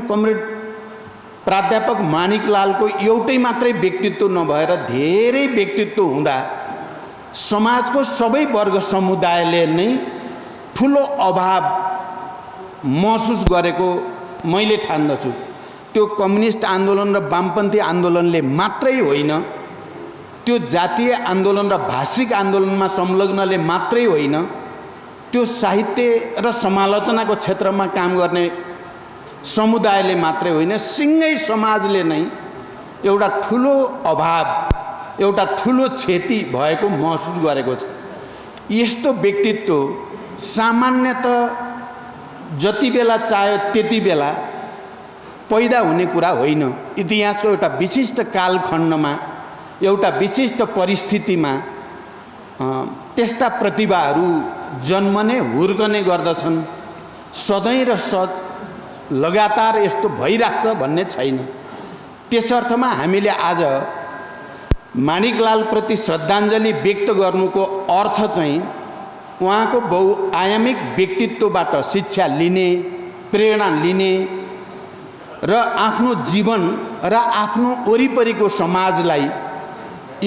Comrade प्राध्यापक माणिकलालको एउटै मात्रै व्यक्तित्व नभएर धेरै व्यक्तित्व हुँदा समाजको सबै वर्ग समुदायले नै ठुलो अभाव महसुस गरेको मैले ठान्दछु। त्यो कम्युनिस्ट आन्दोलन र वामपन्थी आन्दोलनले मात्रै होइन, त्यो जातीय आन्दोलन र भाषिक आन्दोलनमा संलग्नले मात्रै होइन, त्यो साहित्य र समालोचनाको क्षेत्रमा काम गर्ने समुदायले मात्रै होइन, सिङ्गै समाजले नै एउटा ठुलो अभाव, एउटा ठुलो क्षति भएको महसुस गरेको छ। यस्तो व्यक्तित्व सामान्यतः जति बेला चाह्यो त्यति बेला पैदा हुने कुरा होइन। इतिहासको एउटा विशिष्ट कालखण्डमा, एउटा विशिष्ट परिस्थितिमा त्यस्ता प्रतिभाहरू जन्मने, हुर्कने गर्दछन्। सधैँ र लगातार यस्तो भइराख्छ भन्ने छैन। त्यस अर्थमा हामीले आज माणिकलालप्रति श्रद्धाञ्जली व्यक्त गर्नुको अर्थ चाहिँ उहाँको बहुआयामिक व्यक्तित्वबाट शिक्षा लिने, प्रेरणा लिने र आफ्नो जीवन र आफ्नो वरिपरिको समाजलाई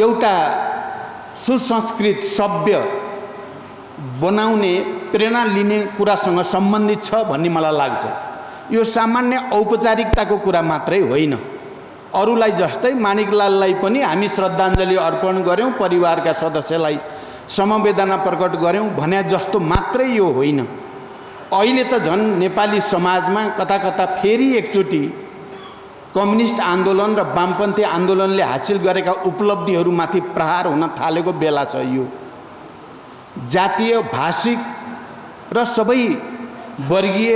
एउटा सुसंस्कृत सभ्य बनाउने, प्रेरणा लिने कुरासँग सम्बन्धित छ भन्ने मलाई लाग्छ। यो सामान्य औपचारिकताको कुरा मात्रै होइन। अरूलाई जस्तै माणिकलाललाई पनि हामी श्रद्धाञ्जली अर्पण गऱ्यौँ, परिवारका सदस्यलाई समवेदना प्रकट गऱ्यौँ भने जस्तो मात्रै यो होइन। अहिले त झन् नेपाली समाजमा कता कता फेरि एकचोटि कम्युनिस्ट आन्दोलन र वामपन्थी आन्दोलनले हासिल गरेका उपलब्धिहरूमाथि प्रहार हुन थालेको बेला छ। यो जातीय, भाषिक र सबै वर्गीय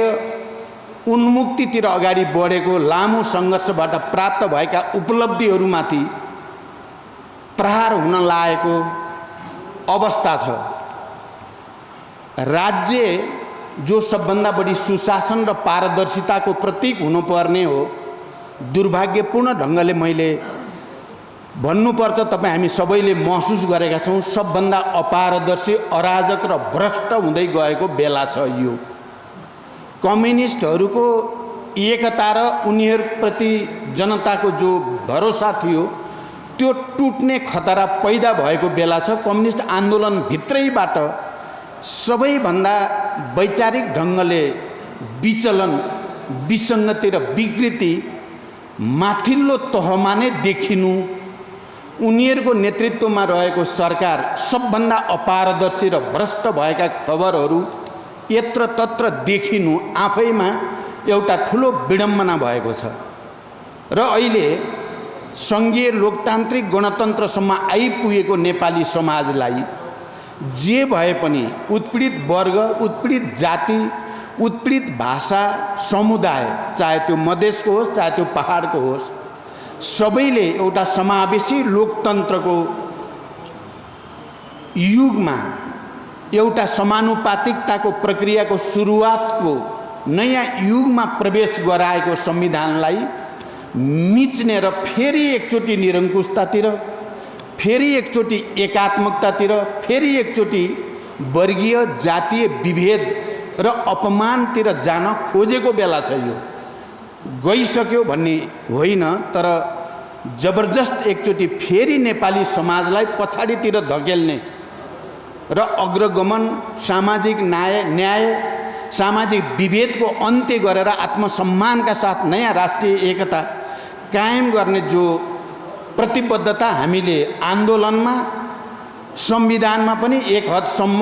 उन्मुक्तितिर अगाडि बढेको लामो सङ्घर्षबाट प्राप्त भएका उपलब्धिहरूमाथि प्रहार हुन लागेको अवस्था छ। राज्य जो सबभन्दा बढी सुशासन र पारदर्शिताको प्रतीक हुनुपर्ने हो, दुर्भाग्यपूर्ण ढङ्गले मैले भन्नुपर्छ, तपाईँ हामी सबैले महसुस गरेका छौँ, सबभन्दा अपारदर्शी, अराजक र भ्रष्ट हुँदै गएको बेला छ यो। कम्युनिस्टहरूको एकता र उनीहरूप्रति जनताको जो भरोसा थियो त्यो टुट्ने खतरा पैदा भएको बेला छ। कम्युनिस्ट आन्दोलन भित्रैबाट सबैभन्दा वैचारिक ढङ्गले विचलन, विसङ्गति र विकृति माथिल्लो तहमा नै देखिनु, उनीहरूको नेतृत्वमा रहेको सरकार सबभन्दा अपारदर्शी र भ्रष्ट भएका खबरहरू यत्र तत्र देखिनु आफैमा एउटा ठुलो विडम्बना भएको छ। र अहिले सङ्घीय लोकतान्त्रिक गणतन्त्रसम्म आइपुगेको नेपाली समाजलाई जे भए पनि उत्पीडित वर्ग, उत्पीडित जाति, उत्पीडित भाषा, समुदाय, चाहे त्यो मधेसको होस् चाहे त्यो पहाडको होस्, सबैले एउटा समावेशी लोकतन्त्रको युगमा, एउटा समानुपातिकताको प्रक्रियाको सुरुवातको नयाँ युगमा प्रवेश गराएको संविधानलाई मिच्ने र फेरि एकचोटि निरङ्कुशतातिर, फेरि एकचोटि एकात्मकतातिर, फेरि एकचोटि वर्गीय जातीय विभेद र अपमानतिर जान खोजेको बेला छ। यो गइसक्यो भन्ने होइन, तर जबरजस्त एकचोटि फेरि नेपाली समाजलाई पछाडितिर धकेल्ने र अग्रगमन, सामाजिक न्याय, सामाजिक विभेदको अन्त्य गरेर आत्मसम्मानका साथ नयाँ राष्ट्रिय एकता कायम गर्ने जो प्रतिबद्धता हामीले आन्दोलनमा, संविधानमा पनि एक हदसम्म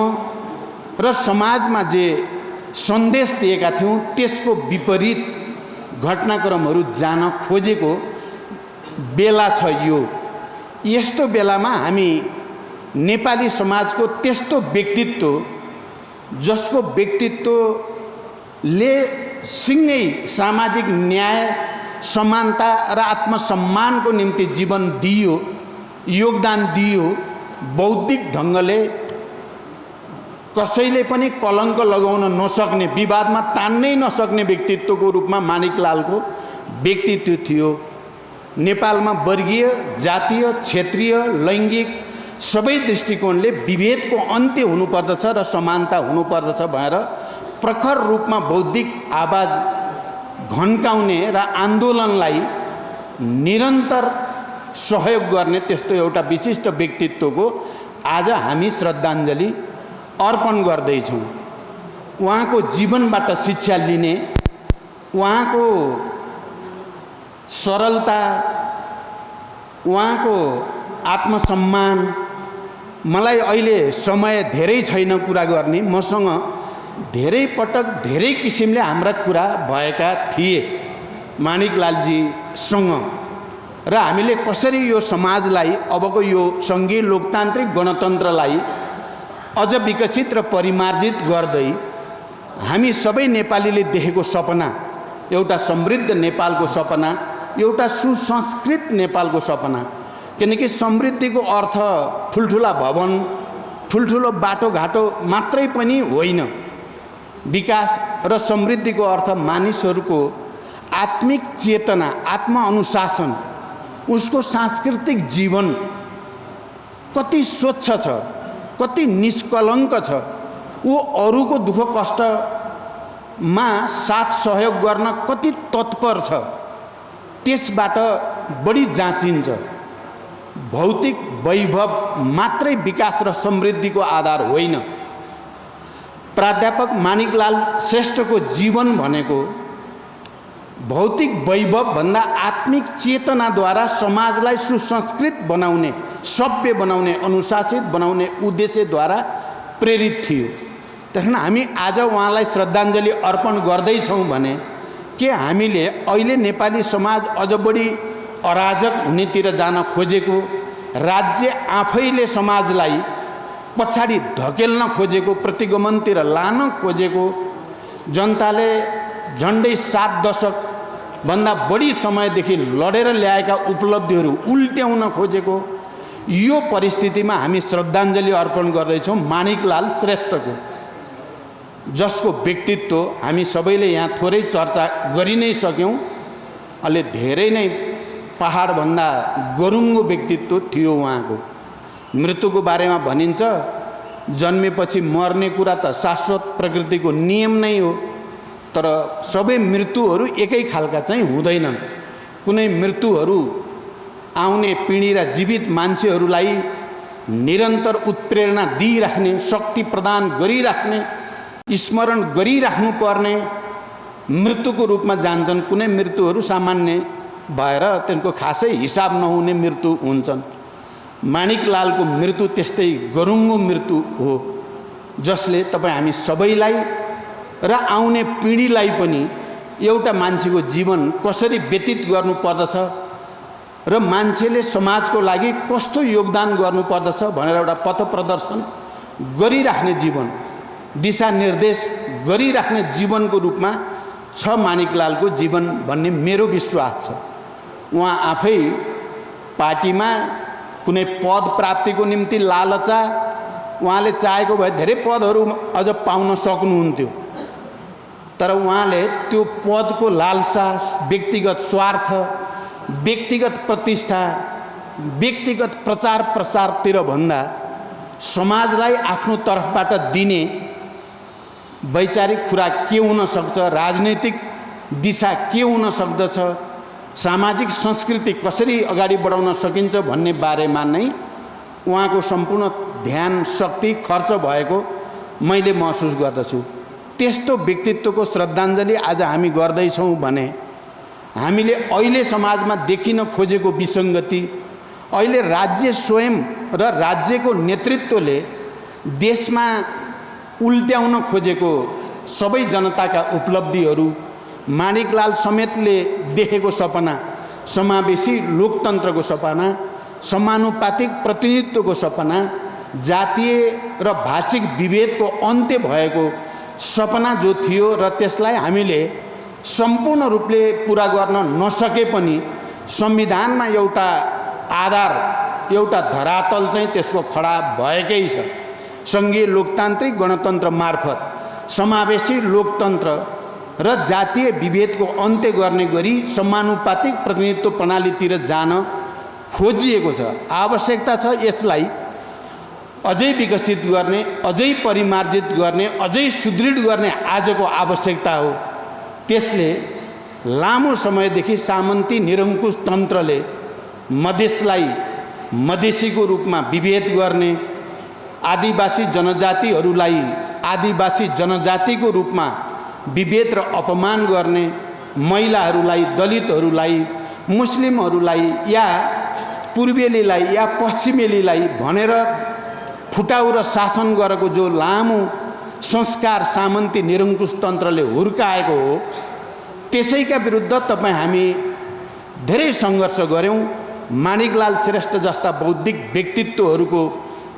र समाजमा जे सन्देश दिएका थियौँ त्यसको विपरीत घटनाक्रमहरू जान खोजेको बेला छ यो। यस्तो बेलामा हामी नेपाली समाजको त्यस्तो व्यक्तित्व जसको व्यक्तित्वले सिँगै सामाजिक न्याय, समानता र आत्मसम्मानको निम्ति जीवन दियो, योगदान दियो, बौद्धिक ढङ्गले कसैले पनि कलङ्क लगाउन नसक्ने, विवादमा तान्नै नसक्ने व्यक्तित्वको रूपमा माणिकलालको व्यक्तित्व थियो। नेपालमा वर्गीय, जातीय, क्षेत्रीय, लैङ्गिक सबै दृष्टिकोणले विभेदको अन्त्य हुनुपर्दछ र समानता हुनुपर्दछ भनेर प्रखर रूपमा बौद्धिक आवाज घन्काउने र आन्दोलनलाई निरन्तर सहयोग गर्ने त्यस्तो एउटा विशिष्ट व्यक्तित्वको आज हामी श्रद्धाञ्जली अर्पण गर्दैछौँ। उहाँको जीवनबाट शिक्षा लिने, उहाँको सरलता, उहाँको आत्मसम्मान, मलाई अहिले समय धेरै छैन कुरा गर्ने, मसँग धेरै पटक धेरै किसिमले हाम्रा कुरा भएका थिए माणिकलालजीसँग, र हामीले कसरी यो समाजलाई, अबको यो सङ्घीय लोकतान्त्रिक गणतन्त्रलाई अझ विकसित र परिमार्जित गर्दै हामी सबै नेपालीले देखेको सपना, एउटा समृद्ध नेपालको सपना, एउटा सुसंस्कृत नेपालको सपना, किनकि समृद्धिको अर्थ ठुल्ठुला भवन, ठुल्ठुलो बाटोघाटो मात्रै पनि होइन। विकास र समृद्धिको अर्थ मानिसहरूको आत्मिक चेतना, आत्मअनुशासन, उसको सांस्कृतिक जीवन कति स्वच्छ छ, कति निष्कलङ्क छ, ऊ अरूको दुःख कष्टमा साथ सहयोग गर्न कति तत्पर छ, त्यसबाट बढी जाँचिन्छ। भौतिक वैभव मात्रै विकास र समृद्धिको आधार होइन। प्राध्यापक माणिकलाल श्रेष्ठको जीवन भनेको भौतिक वैभव भन्दा आत्मिक चेतनाद्वारा समाजलाई सुसंस्कृत बनाउने, सभ्य बनाउने, अनुशासित बनाउने उद्देश्यद्वारा प्रेरित थियो। त्यसकारण हामी आज उहाँलाई श्रद्धाञ्जली अर्पण गर्दैछौँ भने के हामीले अहिले नेपाली समाज अझ बढी अराजक हुनेतिर जान खोजेको, राज्य आफैले समाजलाई पछाडि धकेल्न खोजेको, प्रतिगमनतिर लान खोजेको, जनताले झन्डै 7 दशकभन्दा बढी समयदेखि लडेर ल्याएका उपलब्धिहरू उल्ट्याउन खोजेको, यो परिस्थितिमा हामी श्रद्धाञ्जली अर्पण गर्दैछौँ माणिकलाल श्रेष्ठको, जसको व्यक्तित्व हामी सबैले यहाँ थोरै चर्चा गरि नै सक्यौँ। अलि धेरै नै पहाडभन्दा गरुङ्गो व्यक्तित्व थियो उहाँको। मृत्युको बारेमा भनिन्छ, जन्मेपछि मर्ने कुरा त शाश्वत प्रकृतिको नियम नै हो, तर सबै मृत्युहरू एकै खालका चाहिँ हुँदैनन्। कुनै मृत्युहरू आउने पिँढी र जीवित मान्छेहरूलाई निरन्तर उत्प्रेरणा दिइराख्ने, शक्ति प्रदान गरिराख्ने, स्मरण गरिराख्नु पर्ने मृत्युको रूपमा जान्छन्। कुनै मृत्युहरू सामान्य भएर त्यसको खासै हिसाब नहुने मृत्यु हुन्छन्। माणिकलालको मृत्यु त्यस्तै गरुङ्गो मृत्यु हो, जसले तपाईँ हामी सबैलाई र आउने पिँढीलाई पनि एउटा मान्छेको जीवन कसरी व्यतीत गर्नुपर्दछ र मान्छेले समाजको लागि कस्तो योगदान गर्नुपर्दछ भनेर एउटा पथ प्रदर्शन गरिराख्ने जीवन, दिशानिर्देश गरिराख्ने जीवनको रूपमा छ माणिकलालको जीवन भन्ने मेरो विश्वास छ। उहाँ आफै पार्टीमा कुनै पद प्राप्तिको निम्ति लालचा, उहाँले चाहेको भए धेरै पदहरू अझ पाउन सक्नुहुन्थ्यो, तर उहाँले त्यो पदको लालसा, व्यक्तिगत स्वार्थ, व्यक्तिगत प्रतिष्ठा, व्यक्तिगत प्रचार प्रसारतिर भन्दा समाजलाई आफ्नो तर्फबाट दिने वैचारिक कुरा के हुन सक्छ, राजनैतिक दिशा के हुन सक्दछ, सामाजिक संस्कृति कसरी अगाडि बढाउन सकिन्छ भन्ने बारेमा नै उहाँको सम्पूर्ण ध्यान शक्ति खर्च भएको मैले महसुस गर्दछु। त्यस्तो व्यक्तित्वको श्रद्धाञ्जली आज हामी गर्दैछौँ भने हामीले अहिले समाजमा देखिन खोजेको विसङ्गति, अहिले राज्य स्वयं र राज्यको नेतृत्वले देशमा उल्ट्याउन खोजेको सबै जनताका उपलब्धिहरू, माणिकलाल समेतले देखेको सपना, समावेशी लोकतन्त्रको सपना, समानुपातिक प्रतिनिधित्वको सपना, जातीय र भाषिक विभेदको अन्त्य भएको सपना जो थियो र त्यसलाई हामीले सम्पूर्ण रूपले पुरा गर्न नसके पनि संविधानमा एउटा आधार, एउटा धरातल चाहिँ त्यसको खडा भएकै छ। सङ्घीय लोकतान्त्रिक गणतन्त्र मार्फत समावेशी लोकतन्त्र र जातीय विभेदको अन्त्य गर्ने गरी समानुपातिक प्रतिनिधित्व प्रणालीतिर जान खोजिएको छ। आवश्यकता छ यसलाई अझै विकसित गर्ने, अझै परिमार्जित गर्ने, अझै सुदृढ गर्ने आजको आवश्यकता हो। त्यसले लामो समयदेखि सामन्ती निरङ्कुश तन्त्रले मधेसलाई मधेसीको रूपमा विभेद गर्ने, आदिवासी जनजातिहरूलाई आदिवासी जनजातिको रूपमा विभेद र अपमान गर्ने, महिलाहरूलाई, दलितहरूलाई, मुस्लिमहरूलाई या पूर्वेलीलाई या पश्चिमेलीलाई भनेर फुटाउ र शासन गरेको जो लामो संस्कार सामन्ती निरङ्कुश तन्त्रले हुर्काएको हो, त्यसैका विरुद्ध हामी धेरै सङ्घर्ष गऱ्यौँ। माणिकलाल श्रेष्ठ जस्ता बौद्धिक व्यक्तित्वहरूको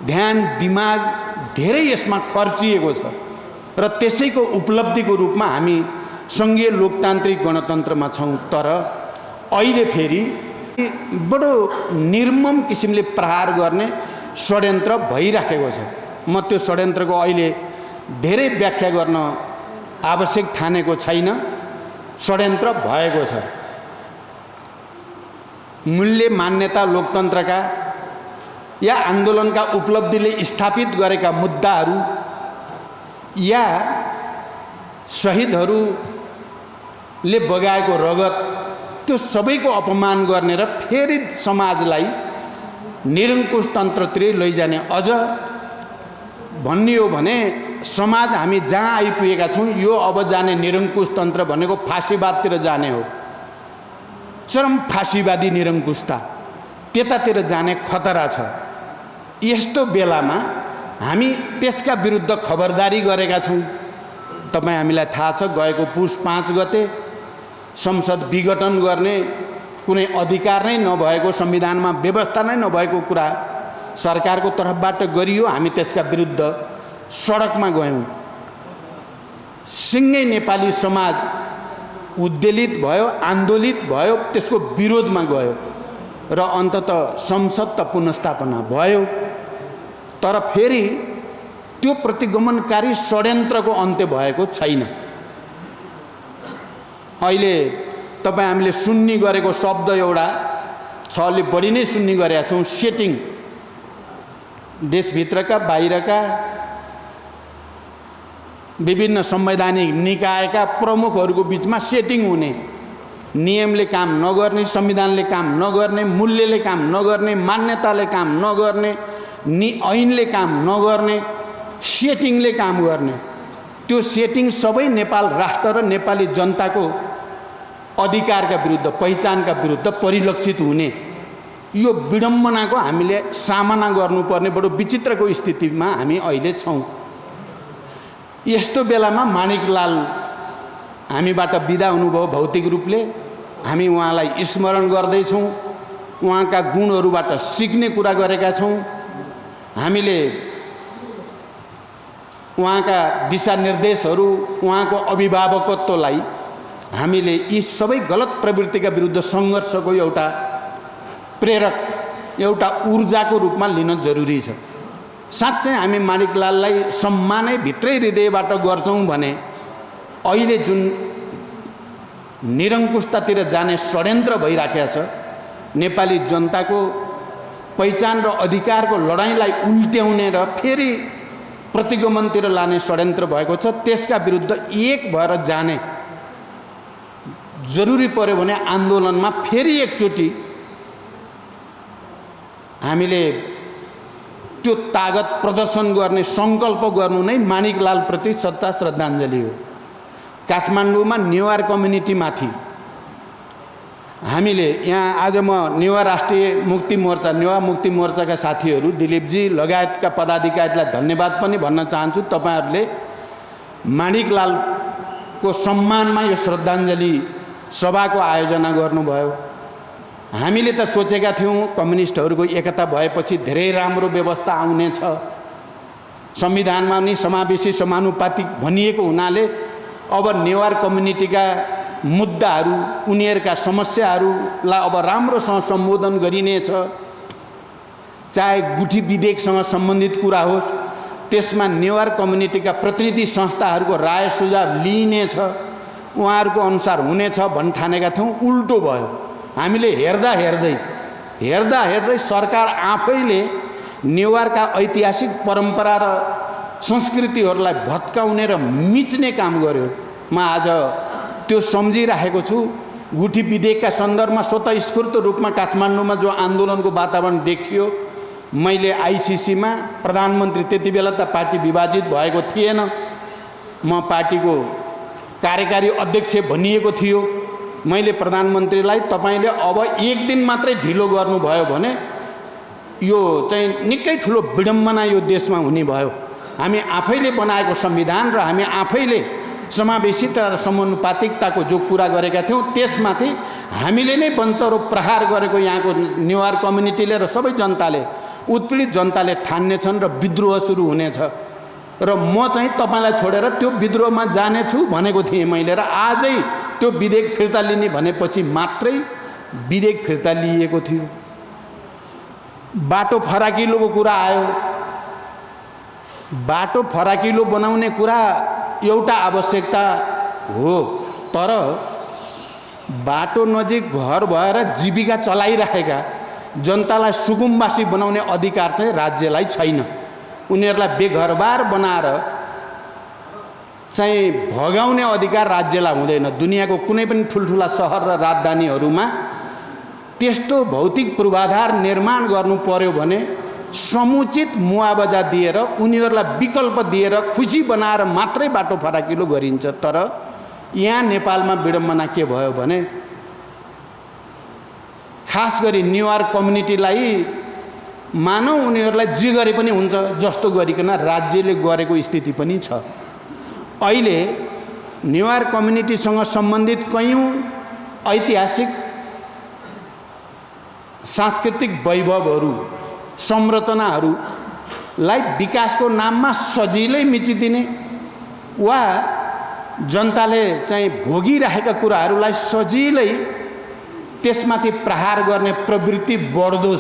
ध्यान दिमाग धेरै यसमा खर्चिएको छ र त्यसैको उपलब्धिको रूपमा हामी सङ्घीय लोकतान्त्रिक गणतन्त्रमा छौँ। तर अहिले फेरि बडो निर्मम किसिमले प्रहार गर्ने षड्यन्त्र भइराखेको छ। म त्यो षड्यन्त्रको अहिले धेरै व्याख्या गर्न आवश्यक ठानेको छैन। षड्यन्त्र भएको छ। मूल्य मान्यता लोकतन्त्रका या आन्दोलनका उपलब्धिले स्थापित गरेका मुद्दाहरू या शहीदहरूले बगाएको रगत, त्यो सबैको अपमान गर्ने र फेरि समाजलाई निरङ्कुश तन्त्रतिर लैजाने। अझ भन्ने हो भने समाज हामी जहाँ आइपुगेका छौँ यो अब जाने निरङ्कुश तन्त्र भनेको फाँसीवादतिर जाने हो। चरम फाँसीवादी निरङ्कुशता त्यतातिर जाने खतरा छ। यस्तो बेलामा हामी त्यसका विरुद्ध खबरदारी गरेका छौँ। हामीलाई थाहा छ, गएको पुस 5 गते संसद विघटन गर्ने कुनै अधिकार नै नभएको, संविधानमा व्यवस्था नै नभएको कुरा सरकारको तर्फबाट गरियो। हामी त्यसका विरुद्ध सडकमा गयौँ। सिङ्गै नेपाली समाज उद्वेलित भयो, आन्दोलित भयो, त्यसको विरोधमा गयो र अन्ततः संसद त पुनर्स्थापना भयो। तर फेरि त्यो प्रतिगमनकारी षड्यन्त्रको अन्त्य भएको छैन। अहिले हामीले सुन्ने गरेको शब्द एउटा छ, अलि बढी नै सुन्ने गरेका छौँ, सेटिङ। देशभित्रका बाहिरका विभिन्न संवैधानिक निकायका प्रमुखहरूको बिचमा सेटिङ हुने, नियमले काम नगर्ने, संविधानले काम नगर्ने, मूल्यले काम नगर्ने, मान्यताले काम नगर्ने, ऐनले काम नगर्ने, सेटिङले काम गर्ने। त्यो सेटिङ सबै नेपाल राष्ट्र र नेपाली जनताको अधिकारका विरुद्ध, पहिचानका विरुद्ध परिलक्षित हुने यो विडम्बनाको हामीले सामना गर्नुपर्ने बडो विचित्रको स्थितिमा हामी अहिले छौँ। यस्तो बेलामा माणिकलाल हामीबाट बिदा हुनुभयो भौतिक रूपले। हामी उहाँलाई स्मरण गर्दैछौँ, उहाँका गुणहरूबाट सिक्ने कुरा गरेका छौँ। हामीले उहाँका दिशानिर्देशहरू, उहाँको अभिभावकत्वलाई हामीले यी सबै गलत प्रवृत्तिका विरुद्ध सङ्घर्षको एउटा प्रेरक, एउटा ऊर्जाको रूपमा लिन जरुरी छ। साँच्चै हामी माणिकलाललाई सम्मानै भित्रै हृदयबाट गर्छौँ भने अहिले जुन निरङ्कुशतातिर जाने षड्यन्त्र भइराखेको छ, नेपाली जनताको पहिचान र अधिकारको लडाइँलाई उल्ट्याउने र फेरि प्रतिगमनतिर लाने षड्यन्त्र भएको छ, त्यसका विरुद्ध एक भएर जाने जरुरी पर्यो भने आन्दोलनमा फेरि एकचोटि हामीले त्यो तागत प्रदर्शन गर्ने सङ्कल्प गर्नु नै माणिकलालप्रति सच्चा श्रद्धाञ्जली हो। काठमाडौँमा नेवार कम्युनिटीमाथि हामीले यहाँ आज म नेवा राष्ट्रिय मुक्ति मोर्चा, नेवा मुक्ति मोर्चाका साथीहरू दिलीपजी लगायतका पदाधिकारीलाई धन्यवाद पनि भन्न चाहन्छु। तपाईँहरूले माणिकलालको सम्मानमा यो श्रद्धाञ्जली सभाको आयोजना गर्नुभयो। हामीले त सोचेका थियौँ कम्युनिस्टहरूको एकता भएपछि धेरै राम्रो व्यवस्था आउनेछ, संविधानमा नि समावेशी समानुपातिक भनिएको हुनाले अब नेवार कम्युनिटीका मुद्दाहरू, उनीहरूका समस्याहरूलाई अब राम्रोसँग सम्बोधन गरिनेछ। चाहे गुठी विधेयकसँग सम्बन्धित कुरा होस्, त्यसमा नेवार कम्युनिटीका प्रतिनिधि संस्थाहरूको राय सुझाव लिइनेछ, उहाँहरूको अनुसार हुनेछ भन्न ठानेका थियौँ। उल्टो भयो। हामीले हेर्दा हेर्दै सरकार आफैले नेवारका ऐतिहासिक परम्परा र संस्कृतिहरूलाई भत्काउने र मिच्ने काम गर्यो। म आज त्यो सम्झिराखेको छु। गुठी विधेयकका सन्दर्भमा स्वतःस्फूर्त रूपमा काठमाडौँमा जो आन्दोलनको वातावरण देखियो, मैले आइसिसीमा प्रधानमन्त्री, त्यति बेला त पार्टी विभाजित भएको थिएन, म पार्टीको कार्यकारी अध्यक्ष भनिएको थियो। मैले प्रधानमन्त्रीलाई तपाईले अब एक दिन मात्रै ढिलो गर्नुभयो भने यो चाहिँ निकै ठुलो विडम्बना यो देशमा हुने भयो। हामी आफैले बनाएको संविधान र हामी आफैले समावेशिता र समानुपातिकताको जो कुरा गरेका थियौँ त्यसमाथि हामीले नै वञ्चरो प्रहार गरेको यहाँको नेवार कम्युनिटीले र सबै जनताले, उत्पीडित जनताले ठान्नेछन् र विद्रोह सुरु हुनेछ। र म चाहिँ तपाईलाई छोडेर त्यो विद्रोहमा जानेछु भनेको थिएँ मैले, र आजै त्यो विधेयक फिर्ता लिने भनेपछि मात्रै विधेयक फिर्ता लिएको थियो। बाटो फराकिलोको कुरा आयो। बाटो फराकिलो बनाउने कुरा एउटा आवश्यकता हो, तर बाटो नजिक घर भएर जीविका चलाइरहेका जनतालाई सुकुम्बासी बनाउने अधिकार चाहिँ राज्यलाई छैन। उनीहरूलाई बेघरबार बनाएर चाहिँ भगाउने अधिकार राज्यलाई हुँदैन। दुनियाँको कुनै पनि ठुल्ठुला सहर र राजधानीहरूमा त्यस्तो भौतिक पूर्वाधार निर्माण गर्नु पर्यो भने समुचित मुआवजा दिएर उनीहरूलाई विकल्प दिएर खुसी बनाएर मात्रै बाटो फराकिलो गरिन्छ। तर यहाँ नेपालमा विडम्बना के भयो भने खास गरी नेवार कम्युनिटीलाई मानौ उनीहरूलाई जे गरे पनि हुन्छ जस्तो गरिकन राज्यले गरेको स्थिति पनि छ। अहिले नेवार कम्युनिटीसँग सम्बन्धित कयौं ऐतिहासिक सांस्कृतिक वैभवहरू, संरचनाहरूलाई विकासको नाममा सजिलै मिचिदिने वा जनताले चाहिँ भोगिरहेका कुराहरूलाई सजिलै त्यसमाथि प्रहार गर्ने प्रवृत्ति बढ्दो छ।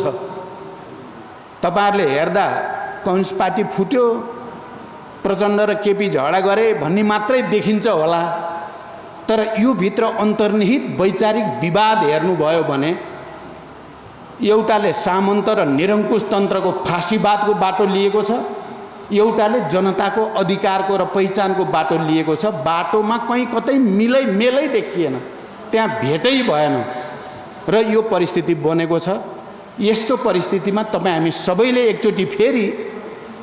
तपाईहरुले हेर्दा कम्युनिस्ट पार्टी फुट्यो, प्रचण्ड र केपी झगडा गरे भन्ने मात्रै देखिन्छ होला, तर यो भित्र अन्तर्निहित वैचारिक विवाद हेर्नुभयो भने एउटाले सामन्त र निरङ्कुश तन्त्रको फाँसीवादको बाटो लिएको छ, एउटाले जनताको अधिकारको र पहिचानको बाटो लिएको छ। बाटोमा कहीँ कतै मेलै देखिएन, त्यहाँ भेटै भएन र यो परिस्थिति बनेको छ। यस्तो परिस्थितिमा तपाईँ हामी सबैले एकचोटि फेरि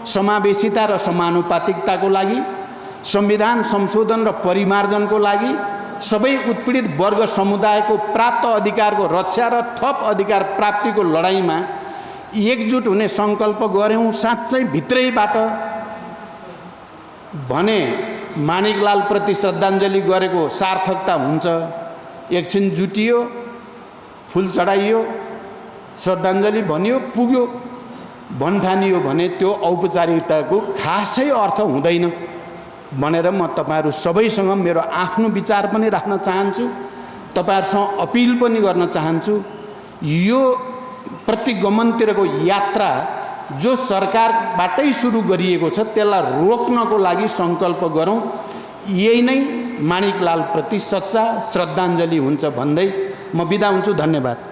समावेशिता र समानुपातिकताको लागि, संविधान संशोधन र परिमार्जनको लागि, सबै उत्पीडित वर्ग समुदायको प्राप्त अधिकारको रक्षा र थप अधिकार प्राप्तिको लडाईँमा एकजुट हुने संकल्प गर्यौं साँच्चै भित्रैबाट भने मानिकलाल प्रति श्रद्धाञ्जली गरेको सार्थकता हुन्छ। एकछिन जुटियो, फूल चढाइयो, श्रद्धाञ्जली भनियो, पुग्यो भन्ठानियो भने त्यो औपचारिकताको खासै अर्थ हुँदैन भनेर म तपाईहरु सबैसँग मेरो आफ्नो विचार पनि राख्न चाहन्छु, तपाईहरुसँग अपिल पनि गर्न चाहन्छु। यो प्रतिगमनतिरको यात्रा जो सरकारबाटै सुरु गरिएको छ त्यसलाई रोक्नको लागि संकल्प गरौँ। यही नै मानिकलाल प्रति सच्चा श्रद्धाञ्जली हुन्छ भन्दै म बिदा हुन्छु। धन्यवाद।